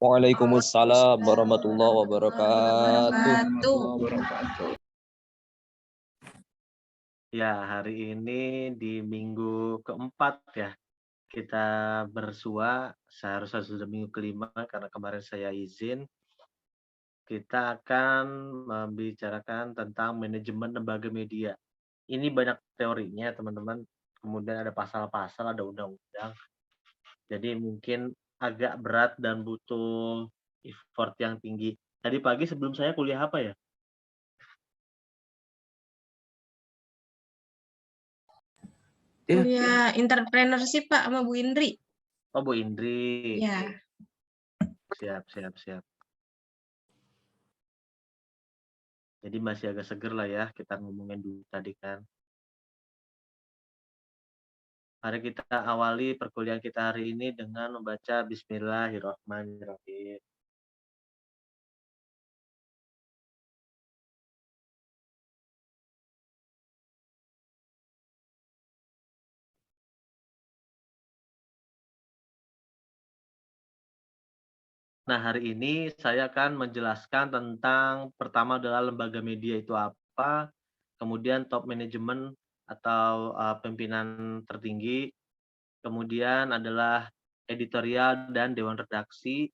Waalaikumsalam warahmatullahi Warahmatullahi wabarakatuh. wabarakatuh. Ya, hari ini di minggu keempat ya, kita bersua, seharusnya sudah minggu kelima karena kemarin saya izin. Kita akan membicarakan tentang manajemen lembaga media. Ini banyak teorinya teman-teman, kemudian ada pasal-pasal, ada undang-undang. Jadi mungkin agak berat dan butuh effort yang tinggi. Tadi pagi sebelum saya kuliah apa ya? Kuliah entrepreneurship Pak sama Bu Indri. Oh, Bu Indri. Ya. Siap. Jadi masih agak seger lah ya kita ngomongin dulu tadi kan. Mari kita awali perkuliahan kita hari ini dengan membaca Bismillahirrahmanirrahim. Nah, hari ini saya akan menjelaskan tentang pertama adalah lembaga media itu apa, kemudian top manajemen atau pimpinan tertinggi, kemudian adalah editorial dan dewan redaksi,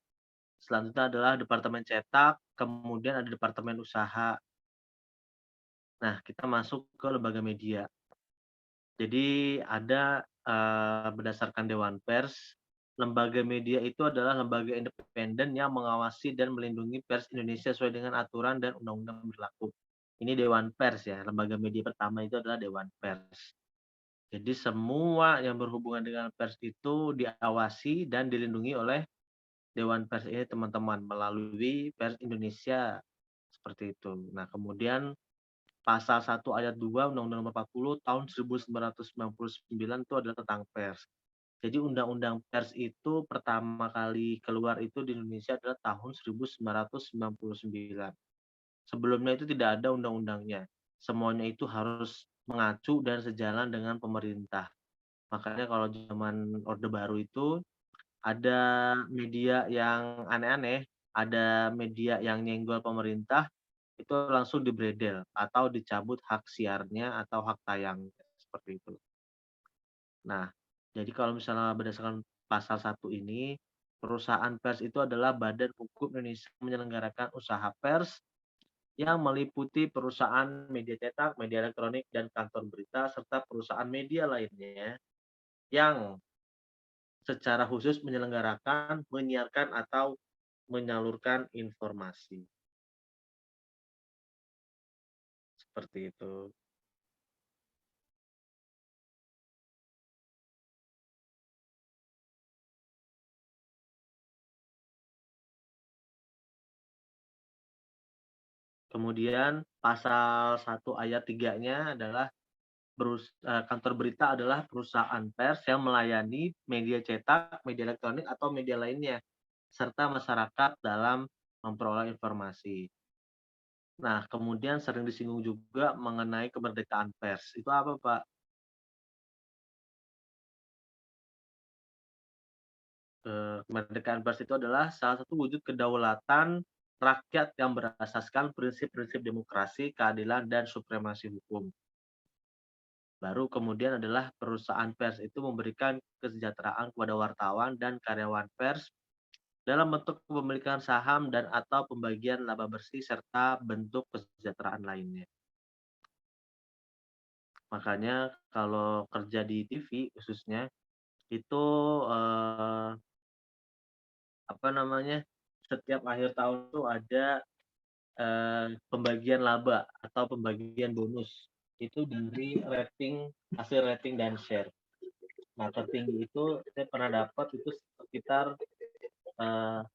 selanjutnya adalah departemen cetak, kemudian ada departemen usaha. Nah, kita masuk ke lembaga media. Jadi ada berdasarkan Dewan Pers, lembaga media itu adalah lembaga independen yang mengawasi dan melindungi pers Indonesia sesuai dengan aturan dan undang-undang berlaku. Ini Dewan Pers ya, lembaga media pertama itu adalah Dewan Pers. Jadi semua yang berhubungan dengan pers itu diawasi dan dilindungi oleh Dewan Pers ini teman-teman melalui Pers Indonesia seperti itu. Nah, kemudian Pasal 1 ayat 2 Undang-Undang Nomor 40 tahun 1999 itu adalah tentang pers. Jadi Undang-Undang Pers itu pertama kali keluar itu di Indonesia adalah tahun 1999. Sebelumnya itu tidak ada undang-undangnya. Semuanya itu harus mengacu dan sejalan dengan pemerintah. Makanya kalau zaman Orde Baru itu ada media yang aneh-aneh, ada media yang nyenggol pemerintah, itu langsung dibredel atau dicabut hak siarnya atau hak tayang seperti itu. Nah, jadi kalau misalnya berdasarkan pasal 1 ini, perusahaan pers itu adalah badan hukum Indonesia menyelenggarakan usaha pers yang meliputi perusahaan media cetak, media elektronik, dan kantor berita, serta perusahaan media lainnya yang secara khusus menyelenggarakan, menyiarkan, atau menyalurkan informasi. Seperti itu. Kemudian pasal 1 ayat 3-nya adalah kantor berita adalah perusahaan pers yang melayani media cetak, media elektronik, atau media lainnya, serta masyarakat dalam memperoleh informasi. Nah, kemudian sering disinggung juga mengenai kemerdekaan pers. Itu apa, Pak? Kemerdekaan pers itu adalah salah satu wujud kedaulatan rakyat yang berasaskan prinsip-prinsip demokrasi, keadilan, dan supremasi hukum. Baru kemudian adalah perusahaan pers itu memberikan kesejahteraan kepada wartawan dan karyawan pers dalam bentuk kepemilikan saham dan atau pembagian laba bersih serta bentuk kesejahteraan lainnya. Makanya kalau kerja di TV khususnya itu setiap akhir tahun tuh ada pembagian laba atau pembagian bonus itu dari hasil rating dan share. Nah, tertinggi itu saya pernah dapat itu sekitar 13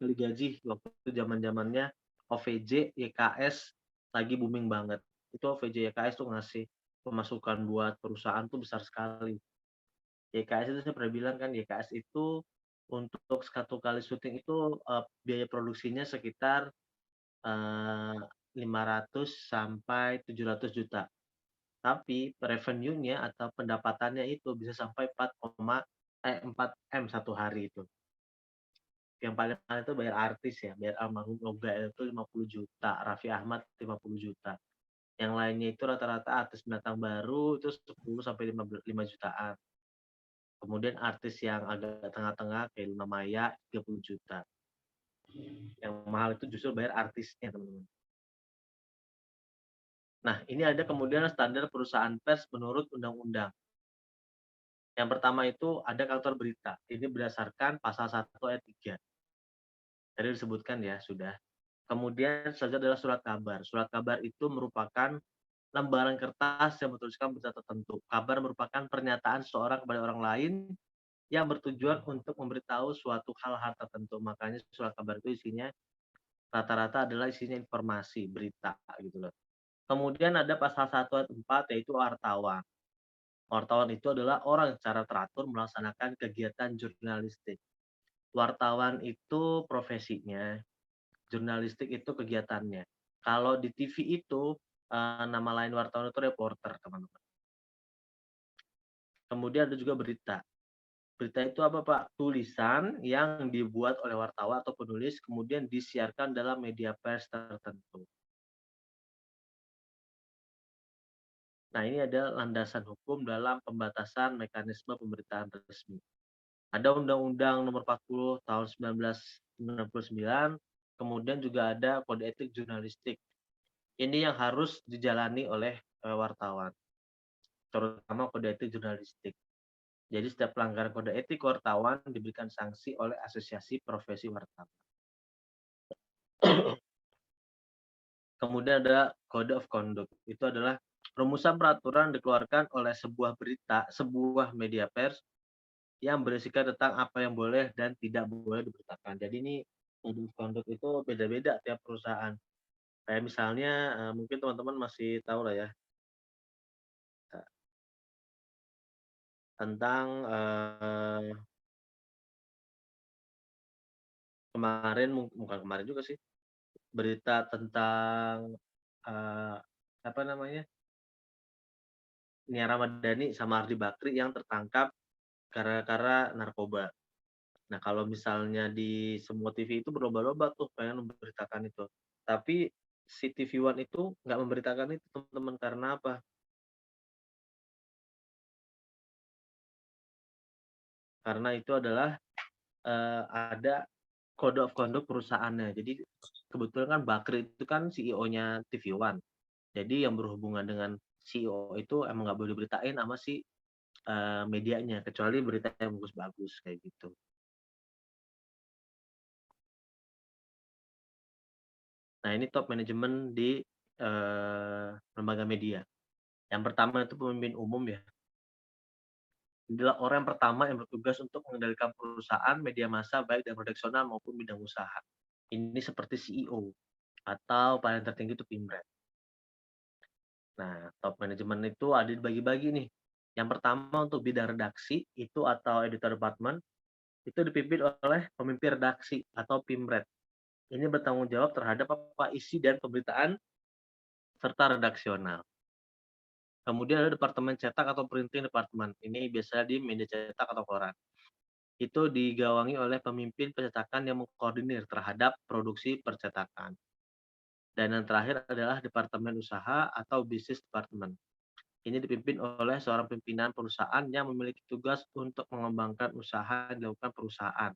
kali gaji waktu itu zaman-zamannya OVJ, YKS lagi booming banget. Itu OVJ, YKS tuh ngasih pemasukan buat perusahaan tuh besar sekali. YKS itu saya pernah bilang kan, YKS itu untuk satu kali syuting itu biaya produksinya sekitar 500 sampai 700 juta. Tapi revenue-nya atau pendapatannya itu bisa sampai 4 M satu hari itu. yang paling mahal itu bayar artis ya, bayar almarhum Nogael itu 50 juta, Raffi Ahmad 50 juta. Yang lainnya itu rata-rata artis pendatang baru itu 10 sampai 5 jutaan. Kemudian artis yang agak tengah-tengah kayak Luna Maya 30 juta. Yang mahal itu justru bayar artisnya, teman-teman. Nah, ini ada kemudian standar perusahaan pers menurut undang-undang. Yang pertama itu ada kantor berita. Ini berdasarkan pasal 1 ayat 3. Tadi disebutkan ya, sudah. Kemudian selanjutnya adalah surat kabar. Surat kabar itu merupakan lembaran kertas yang bertuliskan berita tertentu. Kabar merupakan pernyataan seorang kepada orang lain yang bertujuan untuk memberitahu suatu hal-hal tertentu. Makanya surat kabar itu isinya rata-rata adalah isinya informasi, berita gitu loh. Kemudian ada pasal 1 ayat 4 yaitu wartawan. Wartawan itu adalah orang secara teratur melaksanakan kegiatan jurnalistik. Wartawan itu profesinya, jurnalistik itu kegiatannya. Kalau di TV itu nama lain wartawan itu reporter, teman-teman. Kemudian ada juga berita. Berita itu apa, Pak? Tulisan yang dibuat oleh wartawan atau penulis kemudian disiarkan dalam media pers tertentu. Nah, ini ada landasan hukum dalam pembatasan mekanisme pemberitaan resmi. Ada Undang-Undang Nomor 40 Tahun 1999, kemudian juga ada Kode Etik Jurnalistik. Ini yang harus dijalani oleh wartawan, terutama kode etik jurnalistik. Jadi setiap pelanggaran kode etik wartawan diberikan sanksi oleh Asosiasi Profesi Wartawan. Kemudian ada Code of Conduct. Itu adalah rumusan peraturan dikeluarkan oleh sebuah berita, sebuah media pers yang berisikan tentang apa yang boleh dan tidak boleh diberitakan. Jadi ini Code of Conduct itu beda-beda tiap perusahaan. Kayak misalnya mungkin teman-teman masih tahu lah ya tentang kemarin, bukan kemarin juga sih, berita tentang apa namanya, Nia Ramadhani sama Ardi Bakri yang tertangkap gara-gara narkoba. Nah, kalau misalnya di semua TV itu berlomba-lomba tuh pengen memberitakan itu. Tapi si TV One itu nggak memberitakan itu, teman-teman. Karena apa? Karena itu adalah ada code of conduct perusahaannya. Jadi kebetulan kan Bakri itu kan CEO-nya TV One. Jadi yang berhubungan dengan CEO itu emang nggak boleh diberitain sama si medianya, kecuali berita yang bagus-bagus kayak gitu. Nah, ini top manajemen di lembaga media. Yang pertama itu pemimpin umum ya. Adalah orang yang pertama yang bertugas untuk mengendalikan perusahaan, media massa, baik dan redaksional maupun bidang usaha. Ini seperti CEO atau paling tertinggi itu Pimret. Nah, top manajemen itu ada dibagi-bagi nih. Yang pertama untuk bidang redaksi itu atau editor department itu dipimpin oleh pemimpin redaksi atau Pimret. Ini bertanggung jawab terhadap apa isi dan pemberitaan serta redaksional. Kemudian ada departemen cetak atau printing department. Ini biasa di media cetak atau koran. Itu digawangi oleh pemimpin percetakan yang mengkoordinir terhadap produksi percetakan. Dan yang terakhir adalah departemen usaha atau business department. Ini dipimpin oleh seorang pimpinan perusahaan yang memiliki tugas untuk mengembangkan usaha yang dilakukan perusahaan.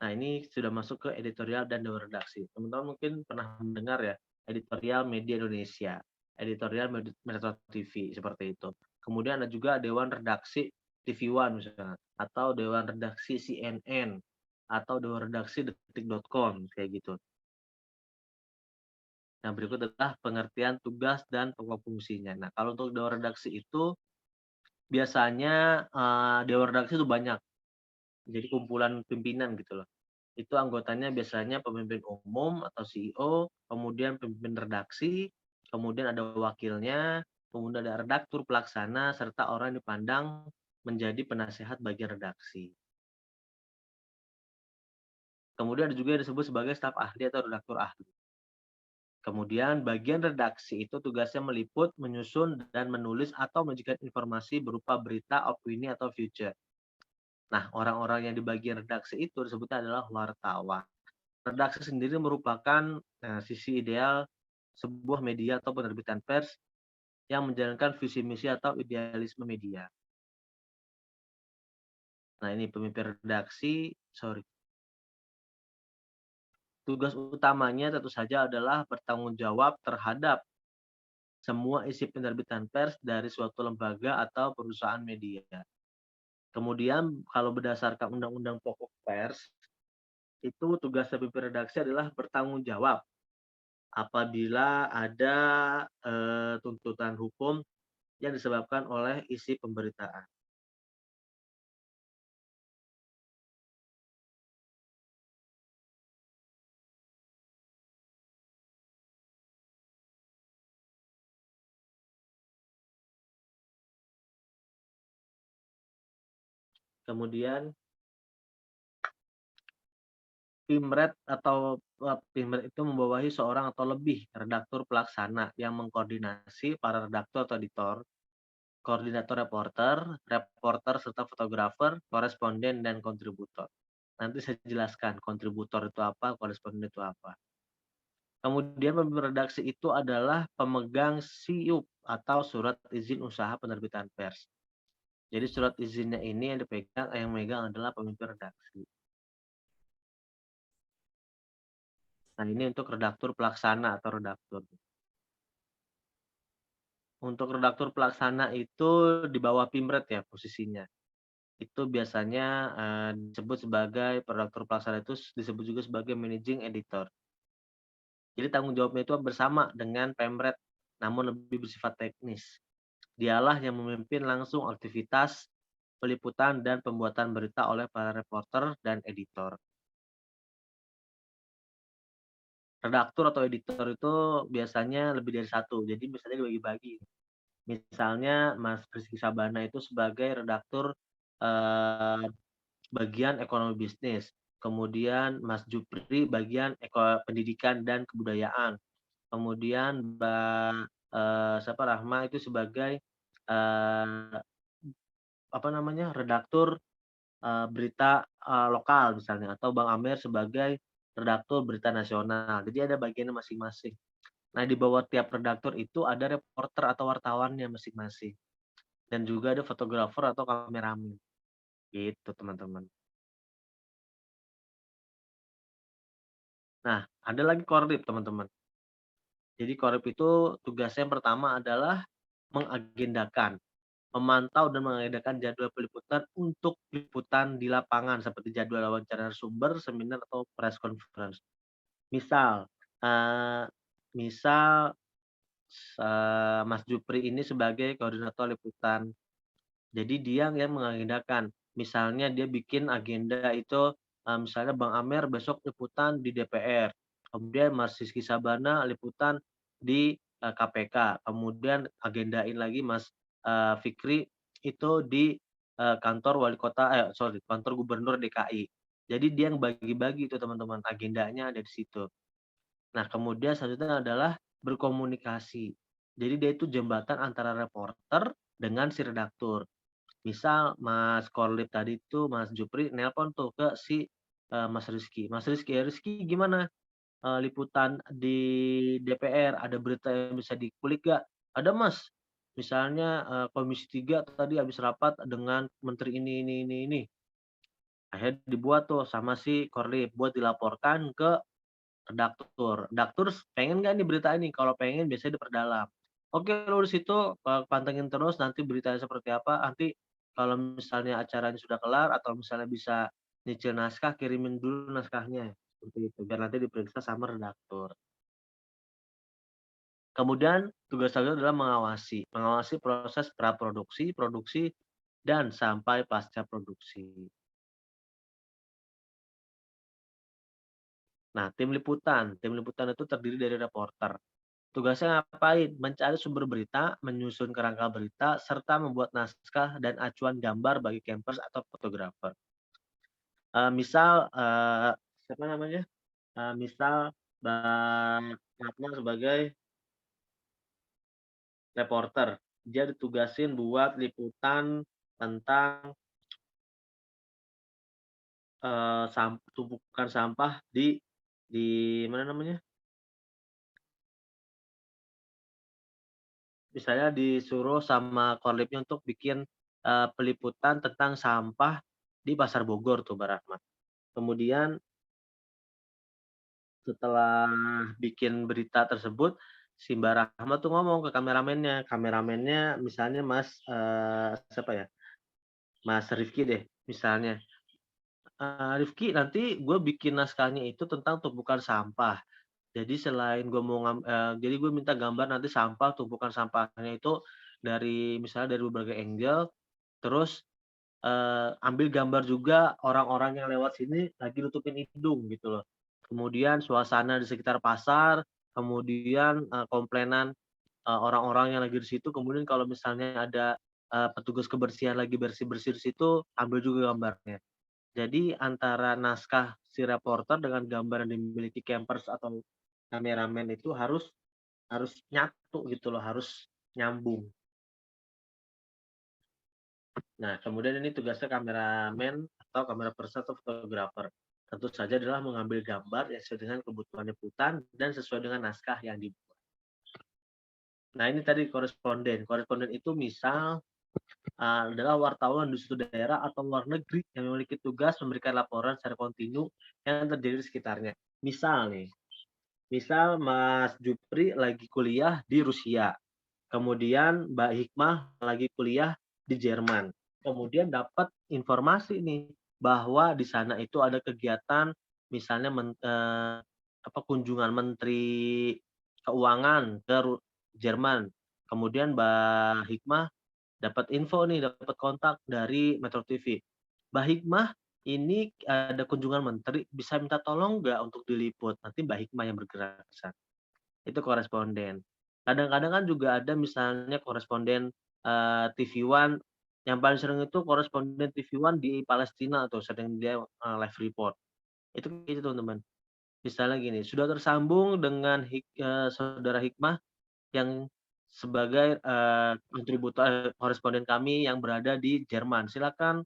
Nah, ini sudah masuk ke editorial dan dewan redaksi. Teman-teman mungkin pernah mendengar ya, editorial Media Indonesia, editorial Metro TV, seperti itu. Kemudian ada juga dewan redaksi TV One misalnya, atau dewan redaksi CNN, atau dewan redaksi detik.com, kayak gitu. Nah, berikut adalah pengertian tugas dan pokok fungsinya. Nah, kalau untuk dewan redaksi itu biasanya dewan redaksi itu banyak. Jadi kumpulan pimpinan gitu loh. Itu anggotanya biasanya pemimpin umum atau CEO, kemudian pemimpin redaksi, kemudian ada wakilnya, kemudian ada redaktur pelaksana, serta orang yang dipandang menjadi penasehat bagian redaksi. Kemudian ada juga yang disebut sebagai staf ahli atau redaktur ahli. Kemudian bagian redaksi itu tugasnya meliput, menyusun, dan menulis atau menyajikan informasi berupa berita, opini, atau feature. Nah, orang-orang yang di bagian redaksi itu disebutnya adalah wartawan. Redaksi sendiri merupakan sisi ideal sebuah media atau penerbitan pers yang menjalankan visi misi atau idealisme media. Nah, ini pemimpin redaksi, sorry. Tugas utamanya tentu saja adalah bertanggung jawab terhadap semua isi penerbitan pers dari suatu lembaga atau perusahaan media. Kemudian kalau berdasarkan Undang-Undang Pokok Pers, itu tugas pemimpin redaksi adalah bertanggung jawab apabila ada tuntutan hukum yang disebabkan oleh isi pemberitaan. Kemudian Pimret atau Pimret itu membawahi seorang atau lebih redaktur pelaksana yang mengkoordinasi para redaktur atau editor, koordinator reporter, reporter serta fotografer, koresponden, dan kontributor. Nanti saya jelaskan kontributor itu apa, koresponden itu apa. Kemudian pemimpin redaksi itu adalah pemegang SIUP atau surat izin usaha penerbitan pers. Jadi surat izinnya ini yang megang adalah pemimpin redaksi. Nah, ini untuk redaktur pelaksana atau redaktur. Untuk redaktur pelaksana itu di bawah Pimret ya posisinya. Itu biasanya disebut sebagai redaktur pelaksana itu disebut juga sebagai managing editor. Jadi tanggung jawabnya itu bersama dengan Pemret, namun lebih bersifat teknis. Dialah yang memimpin langsung aktivitas peliputan dan pembuatan berita oleh para reporter dan editor. Redaktur atau editor itu biasanya lebih dari satu, jadi biasanya dibagi-bagi. Misalnya Mas Rizky Sabana itu sebagai redaktur bagian ekonomi bisnis, kemudian Mas Jupri bagian pendidikan dan kebudayaan, kemudian siapa Rahma itu sebagai eee, redaktur berita lokal misalnya, atau Bang Amer sebagai redaktur berita nasional. Jadi ada bagiannya masing-masing. Nah, di bawah tiap redaktur itu ada reporter atau wartawannya masing-masing, dan juga ada fotografer atau kameramen, gitu teman-teman. Nah, ada lagi Korlip teman-teman. Jadi Korlip itu tugasnya yang pertama adalah mengagendakan, memantau dan mengagendakan jadwal peliputan untuk liputan di lapangan seperti jadwal wawancara narasumber, seminar, atau press conference. Misal, eee, misal, Mas Jupri ini sebagai koordinator liputan. Jadi dia yang mengagendakan. Misalnya dia bikin agenda itu, misalnya Bang Amer besok liputan di DPR, kemudian Mas Rizky Sabana liputan di, KPK, kemudian agendain lagi Mas, Fikri itu di, kantor wali kota kantor gubernur DKI. Jadi dia yang bagi-bagi itu teman-teman, agendanya ada di situ. Nah, kemudian selanjutnya adalah berkomunikasi. Jadi dia itu jembatan antara reporter dengan si redaktur. Misal Mas Korlip tadi itu Mas Jupri nelpon tuh ke si, Mas Rizky, "Mas Rizky, Rizky gimana, liputan di DPR, ada berita yang bisa dikulik nggak?" "Ada Mas, misalnya, Komisi 3 tadi habis rapat dengan menteri ini." Akhirnya dibuat tuh sama si Korlip buat dilaporkan ke redaktur. Redaktur pengen nggak nih berita ini? Kalau pengen biasanya diperdalam. Oke, lu di situ, pantengin terus nanti beritanya seperti apa, nanti kalau misalnya acaranya sudah kelar atau misalnya bisa nyicil naskah, kirimin dulu naskahnya, seperti itu, biar nanti diperiksa sama redaktur. Kemudian tugas selanjutnya adalah mengawasi, mengawasi proses praproduksi, produksi, dan sampai pasca produksi. Nah, tim liputan itu terdiri dari reporter. Tugasnya ngapain? Mencari sumber berita, menyusun kerangka berita, serta membuat naskah dan acuan gambar bagi campers atau fotografer. Misal, siapa namanya, misal Bang Ratna sebagai reporter, dia ditugasin buat liputan tentang tumpukan sampah di mana namanya, misalnya disuruh sama Korlipnya untuk bikin, peliputan tentang sampah di Pasar Bogor tuh, Mbak Rahma. Kemudian setelah bikin berita tersebut, si Mbak Rahma tuh ngomong ke kameramennya. Kameramennya misalnya siapa ya, Mas Rifki deh misalnya, "Rifki, nanti gue bikin naskahnya itu tentang tumpukan sampah. Jadi selain jadi gue minta gambar nanti sampah, tumpukan sampahnya itu misalnya dari berbagai angle, terus, ambil gambar juga orang-orang yang lewat sini lagi nutupin hidung," gitu loh. Kemudian suasana di sekitar pasar, kemudian, komplainan, orang-orang yang lagi di situ, kemudian kalau misalnya ada, petugas kebersihan lagi bersih-bersih di situ, ambil juga gambarnya. Jadi antara naskah si reporter dengan gambar yang dimiliki campers atau kameramen itu harus harus nyatu gitu loh, harus nyambung. Nah, kemudian ini tugasnya kameramen atau kamera person atau fotografer. Tentu saja adalah mengambil gambar yang sesuai dengan kebutuhan liputan dan sesuai dengan naskah yang dibuat. Nah, ini tadi koresponden. Koresponden itu misal, adalah wartawan di suatu daerah atau luar negeri yang memiliki tugas memberikan laporan secara kontinu yang terjadi di sekitarnya. Misal nih, misal Mas Jupri lagi kuliah di Rusia, kemudian Mbak Hikmah lagi kuliah di Jerman. Kemudian dapat informasi nih bahwa di sana itu ada kegiatan misalnya kunjungan menteri keuangan ke Jerman. Kemudian Mbak Hikmah dapat info nih, dapat kontak dari Metro TV. "Mbak Hikmah, ini ada kunjungan menteri, bisa minta tolong nggak untuk diliput?" Nanti Mbak Hikmah yang bergerak ke sana. Itu koresponden. Kadang-kadang kan juga ada misalnya koresponden, TV One, yang paling sering itu koresponden TV One di Palestina tuh, sering dia, live report. Itu gitu teman-teman. Misalnya gini, sudah tersambung dengan saudara Hikmah yang sebagai, koresponden kami yang berada di Jerman. Silakan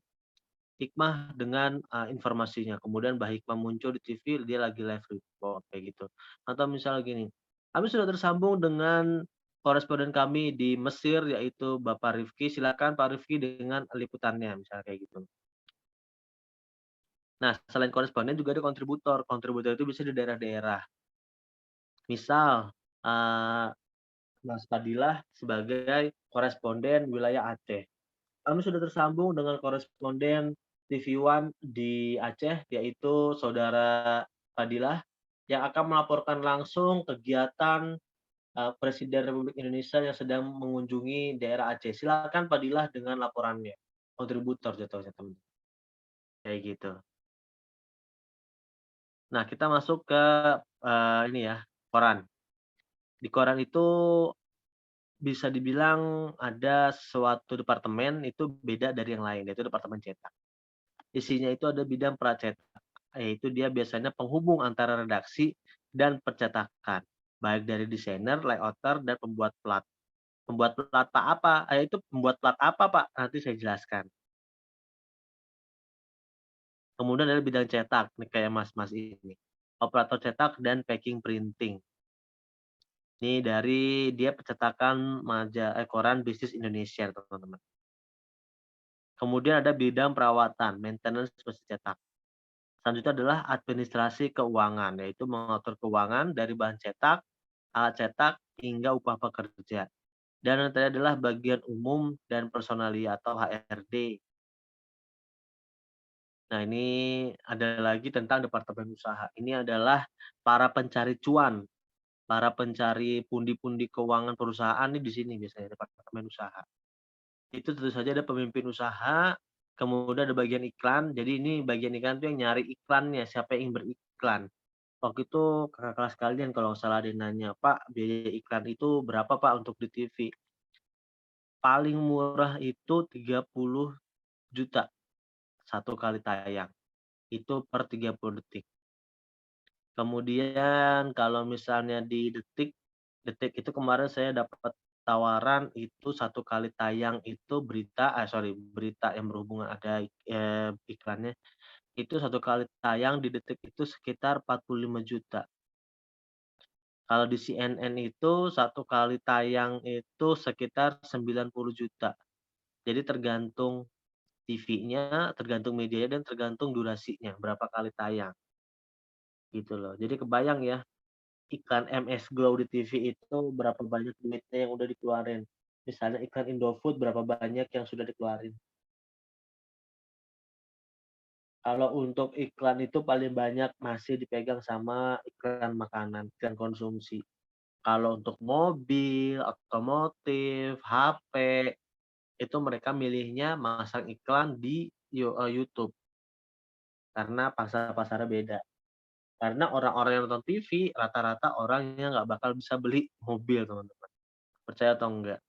Hikmah dengan, informasinya. Kemudian Mbak Hikmah muncul di TV, dia lagi live report, kayak gitu. Atau misalnya gini, kami sudah tersambung dengan koresponden kami di Mesir, yaitu Bapak Rifki, silakan Pak Rifki dengan liputannya, misalnya kayak gitu. Nah, selain koresponden juga ada kontributor. Kontributor itu bisa di daerah-daerah. Misal, eee, Mas Fadilah sebagai koresponden wilayah Aceh. Kami sudah tersambung dengan koresponden TV One di Aceh, yaitu saudara Fadilah, yang akan melaporkan langsung kegiatan, Presiden Republik Indonesia yang sedang mengunjungi daerah Aceh. Silakan Fadilah dengan laporannya. Kontributor jatuhnya, teman, kayak gitu. Nah, kita masuk ke, ini ya, koran. Di koran itu bisa dibilang ada suatu departemen itu beda dari yang lain, yaitu departemen cetak. Isinya itu ada bidang pracetak, yaitu dia biasanya penghubung antara redaksi dan percetakan, baik dari desainer, layouter, dan pembuat plat. Pembuat plat Pak apa? Itu pembuat plat apa Pak? Nanti saya jelaskan. Kemudian ada bidang cetak, nih kayak Mas-mas ini. Operator cetak dan packing printing. Ini dari dia percetakan koran Bisnis Indonesia, teman-teman. Kemudian ada bidang perawatan, maintenance mesin cetak. Selanjutnya adalah administrasi keuangan, yaitu mengatur keuangan dari bahan cetak, alat cetak, hingga upah pekerja. Dan yang terakhir adalah bagian umum dan personalia atau HRD. Nah, ini ada lagi tentang departemen usaha. Ini adalah para pencari cuan, para pencari pundi-pundi keuangan perusahaan nih di sini biasanya departemen usaha. Itu tentu saja ada pemimpin usaha, kemudian ada bagian iklan. Jadi ini bagian iklan itu yang nyari iklannya, siapa yang ingin beriklan. Waktu itu kakak kelas kalian kalau nggak salah ada yang nanya, "Pak, biaya iklan itu berapa Pak untuk di TV?" Paling murah itu 30 juta satu kali tayang, itu per 30 detik. Kemudian kalau misalnya di Detik, Detik itu kemarin saya dapat tawaran itu satu kali tayang itu berita yang berhubungan ada, iklannya Itu satu kali tayang di detik itu sekitar 45 juta. Kalau di CNN itu satu kali tayang itu sekitar 90 juta. Jadi tergantung TV-nya, tergantung medianya, dan tergantung durasinya, berapa kali tayang, gitu loh. Jadi kebayang ya, iklan MS Glow di TV itu berapa banyak duitnya yang udah dikeluarin. Misalnya iklan Indofood berapa banyak yang sudah dikeluarin. Kalau untuk iklan itu paling banyak masih dipegang sama iklan makanan, iklan konsumsi. Kalau untuk mobil, otomotif, HP, itu mereka milihnya masang iklan di YouTube, karena pasar-pasarnya beda. Karena orang-orang yang nonton TV rata-rata orangnya nggak bakal bisa beli mobil, teman-teman. Percaya atau enggak?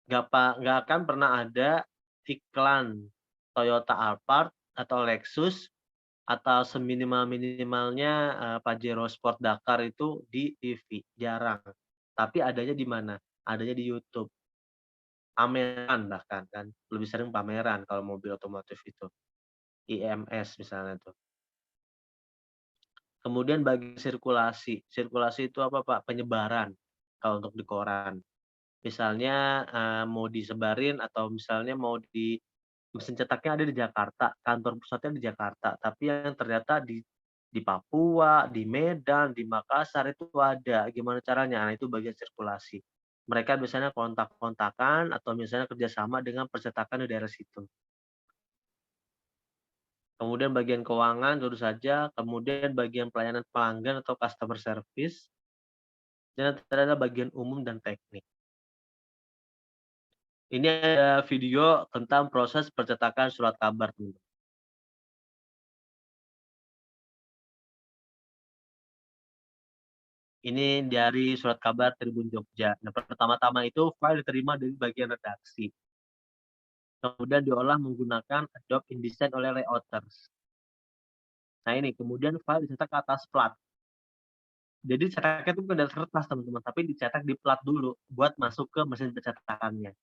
Nggak akan pernah ada iklan Toyota Alphard atau Lexus atau seminimal-minimalnya, Pajero Sport Dakar itu di TV, jarang. Tapi adanya di mana? Adanya di YouTube. Pameran bahkan kan, lebih sering pameran kalau mobil otomotif itu, IMS misalnya tuh. Kemudian bagi sirkulasi, sirkulasi itu apa Pak? Penyebaran kalau untuk di koran. Misalnya, mau disebarin atau misalnya mau di mesin cetaknya ada di Jakarta, kantor pusatnya di Jakarta, tapi yang ternyata di Papua, di Medan, di Makassar itu ada, gimana caranya? Nah itu bagian sirkulasi. Mereka biasanya kontak-kontakan atau misalnya kerjasama dengan percetakan di daerah situ. Kemudian bagian keuangan tentu saja, kemudian bagian pelayanan pelanggan atau customer service, dan ternyata bagian umum dan teknik. Ini ada video tentang proses percetakan surat kabar dulu. Ini dari Surat Kabar Tribun Jogja. Nah, pertama-tama itu file diterima dari bagian redaksi, kemudian diolah menggunakan Adobe InDesign oleh layouters. Nah ini, kemudian file dicetak ke atas plat. Jadi cetaknya itu bukan dari kertas teman-teman, tapi dicetak di plat dulu buat masuk ke mesin pencetakannya.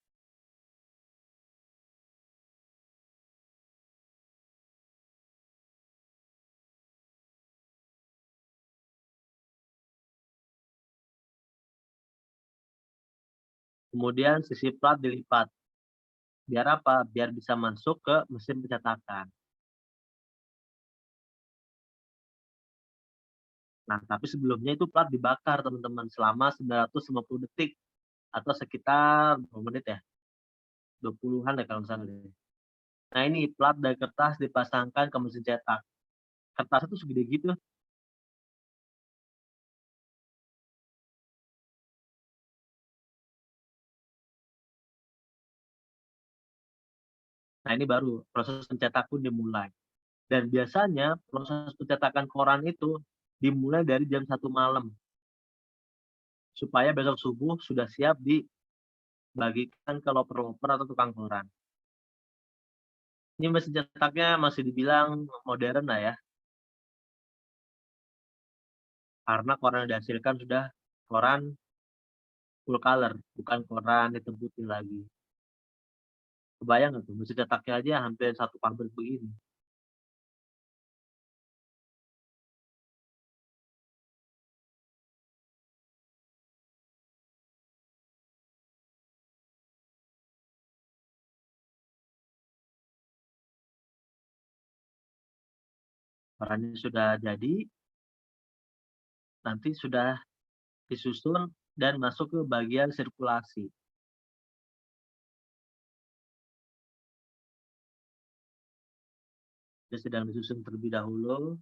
Kemudian sisi plat dilipat. Biar apa? Biar bisa masuk ke mesin pencetakan. Nah, tapi sebelumnya itu plat dibakar teman-teman selama 950 detik atau sekitar berapa menit ya? 20-an deh kalau nggak salah deh. Nah ini plat dan kertas dipasangkan ke mesin cetak. Kertasnya tuh segede gitu. Nah ini baru proses pencetak pun dimulai. Dan biasanya proses pencetakan koran itu dimulai dari jam 1 malam. Supaya besok subuh sudah siap dibagikan ke loper-loper atau tukang koran. Ini mesin cetaknya masih dibilang modern lah ya. Karena koran yang dihasilkan sudah koran full color, bukan koran hitam putih lagi. Kebayang nggak tuh, mesin cetaknya aja hampir satu pabrik begini. Korannya sudah jadi, nanti sudah disusun dan masuk ke bagian sirkulasi. Dia sedang disusun terlebih dahulu.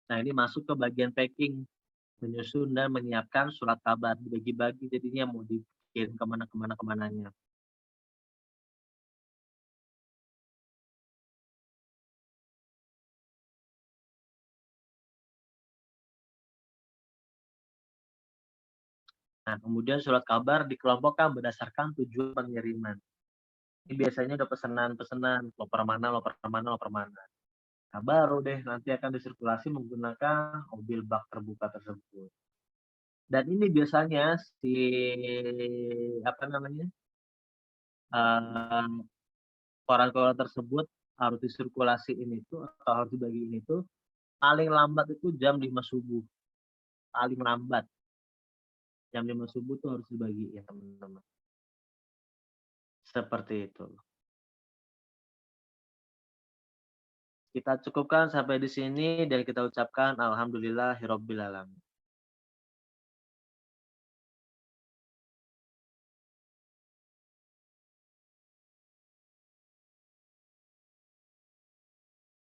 Nah, ini masuk ke bagian packing, menyusun dan menyiapkan surat kabar, dibagi-bagi jadinya mau dikirim kemananya. Nah, kemudian surat kabar dikelompokkan berdasarkan tujuan pengiriman. Ini biasanya udah pesanan-pesanan, loper mana, loper mana. Nah, baru deh nanti akan disirkulasi menggunakan mobil bak terbuka tersebut. Dan ini biasanya si apa namanya, eee, koran-koran tersebut harus disirkulasiin itu atau harus dibagiin itu paling lambat itu jam 5 subuh, paling lambat jam 5 subuh tuh harus dibagiin teman-teman, seperti itu. Kita cukupkan sampai di sini dan kita ucapkan alhamdulillahirabbil alamin.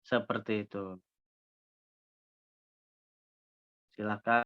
Seperti itu. Silakan.